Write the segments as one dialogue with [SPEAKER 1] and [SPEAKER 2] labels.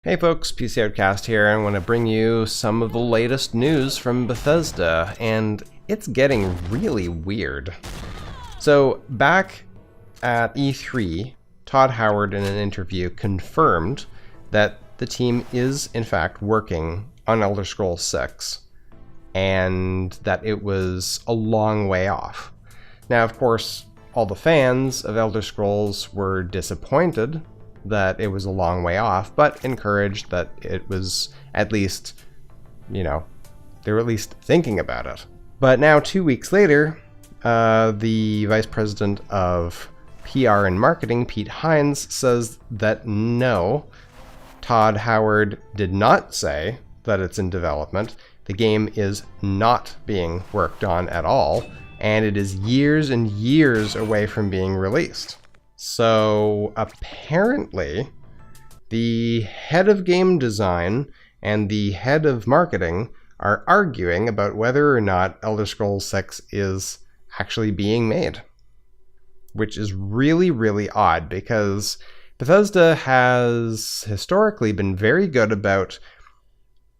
[SPEAKER 1] Hey folks, PC Outcast here. I want to bring you some of the latest news from Bethesda, and it's getting really weird. So back at E3, Todd Howard in an interview confirmed that the team is in fact working on Elder Scrolls 6, and that it was a long way off. Now, of course, all the fans of Elder Scrolls were disappointed that it was a long way off, but encouraged that it was at least, they were at least thinking about it. But now, 2 weeks later, the vice president of PR and marketing, Pete Hines, says that no, Todd Howard did not say that it's in development. The game is not being worked on at all, and it is years and years away from being released. So apparently, the head of game design and the head of marketing are arguing about whether or not Elder Scrolls 6 is actually being made, which is really, really odd because Bethesda has historically been very good about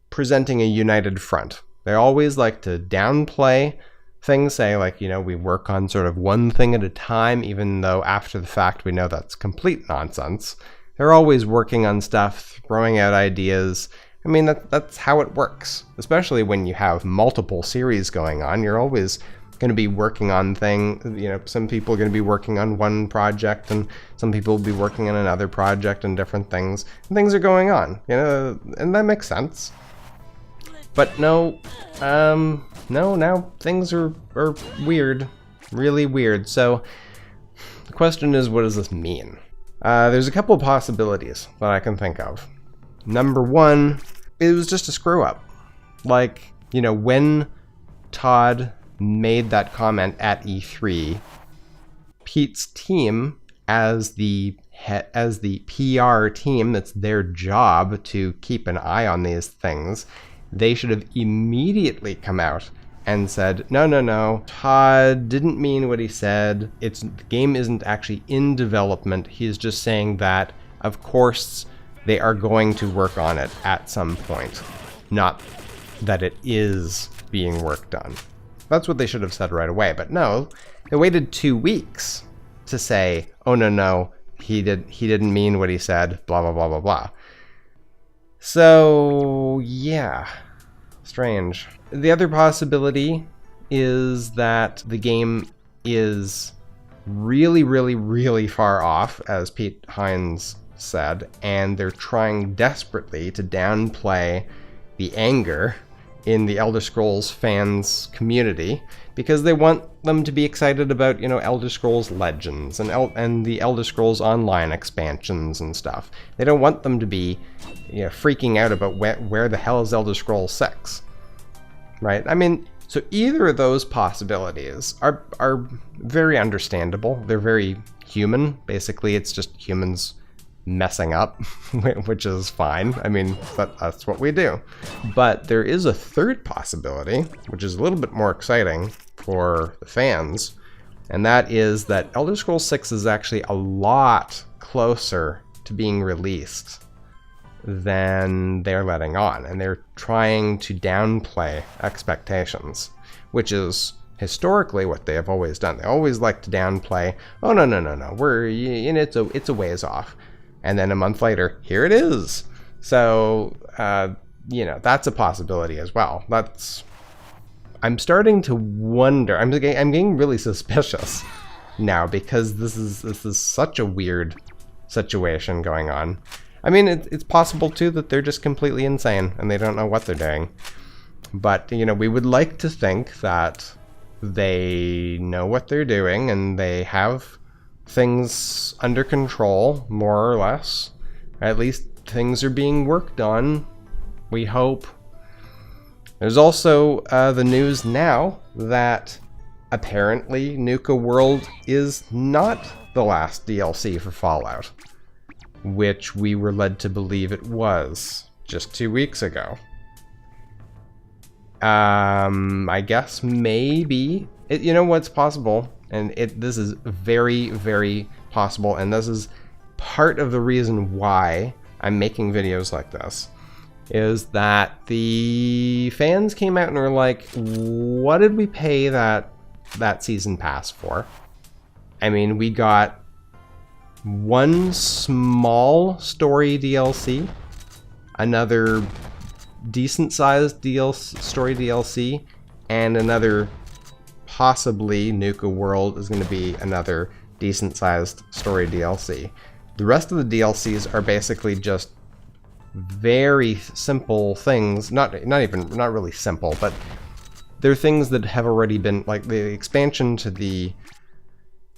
[SPEAKER 1] presenting a united front. They always like to downplay things, say like, we work on sort of one thing at a time, even though after the fact we know that's complete nonsense. They're always working on stuff, throwing out ideas. I mean, that's how it works, especially when you have multiple series going on. You're always going to be working on things. Some people are going to be working on one project and some people will be working on another project and different things. And things are going on, and that makes sense. But no, now things are weird, really weird. So the question is, what does this mean? There's a couple of possibilities that I can think of. Number one, it was just a screw up. Like, when Todd made that comment at E3, Pete's team, as the PR team, that's their job to keep an eye on these things, they should have immediately come out and said, no, Todd didn't mean what he said. The game isn't actually in development. He's just saying that, of course, they are going to work on it at some point, not that it is being worked on. That's what they should have said right away. But no, they waited 2 weeks to say, oh, no, he didn't mean what he said, blah, blah, blah, blah, blah. So, yeah, strange. The other possibility is that the game is really, really, really far off, as Pete Hines said, and they're trying desperately to downplay the anger in the Elder Scrolls fans community because they want them to be excited about, Elder Scrolls Legends and the Elder Scrolls Online expansions and stuff. They don't want them to be, freaking out about where the hell is Elder Scrolls 6, right? I mean, so either of those possibilities are very understandable. They're very human. Basically, it's just humans messing up, which is fine. I mean, that's what we do. But there is a third possibility, which is a little bit more exciting for the fans, and that is that Elder Scrolls 6 is actually a lot closer to being released than they're letting on, and they're trying to downplay expectations, which is historically what they have always done. They always like to downplay, oh, no, it's a ways off. And then a month later, here it is. So, that's a possibility as well. I'm starting to wonder. I'm getting really suspicious now because this is such a weird situation going on. I mean, it's possible too that they're just completely insane and they don't know what they're doing. But we would like to think that they know what they're doing and they have things under control, more or less. At least things are being worked on, we hope. There's also the news now that apparently Nuka World is not the last DLC for Fallout, which we were led to believe it was just 2 weeks ago. I guess maybe what's possible, and this is very, very possible, and this is part of the reason why I'm making videos like this, is that the fans came out and were like, what did we pay that season pass for? I mean, we got one small story DLC, another decent sized story DLC, and another possibly Nuka World is going to be another decent sized story DLC. The rest of the DLCs are basically just very simple things, not really simple, but they're things that have already been, like the expansion to the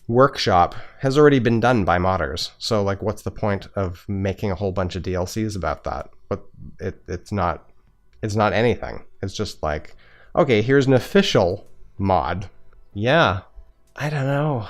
[SPEAKER 1] workshop has already been done by modders. So like, what's the point of making a whole bunch of DLCs about that? But it's not anything. It's just like, okay, here's an official mod. Yeah, I don't know.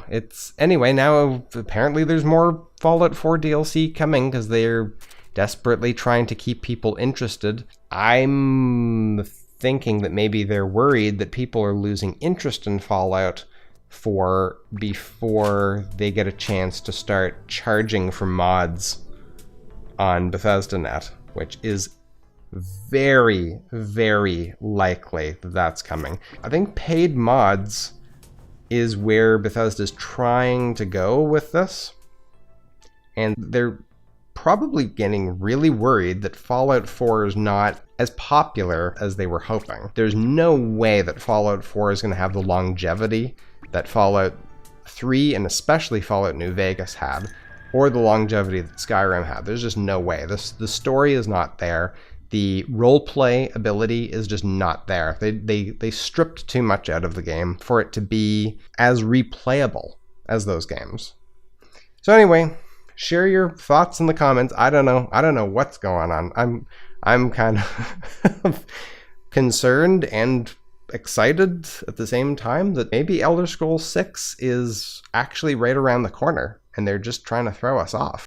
[SPEAKER 1] It's anyway, now apparently there's more Fallout 4 DLC coming because they're desperately trying to keep people interested. I'm thinking that maybe they're worried that people are losing interest in Fallout 4 before they get a chance to start charging for mods on Bethesda Net, which is very, very likely that that's coming. I think paid mods is where Bethesda's trying to go with this, and they're probably getting really worried that Fallout 4 is not as popular as they were hoping. There's no way that Fallout 4 is going to have the longevity that Fallout 3 and especially Fallout New Vegas had, or the longevity that Skyrim had. There's just no way. The story is not there. The roleplay ability is just not there. They stripped too much out of the game for it to be as replayable as those games. So anyway, share your thoughts in the comments. I don't know what's going on. I'm kind of concerned and excited at the same time that maybe Elder Scrolls 6 is actually right around the corner and they're just trying to throw us off.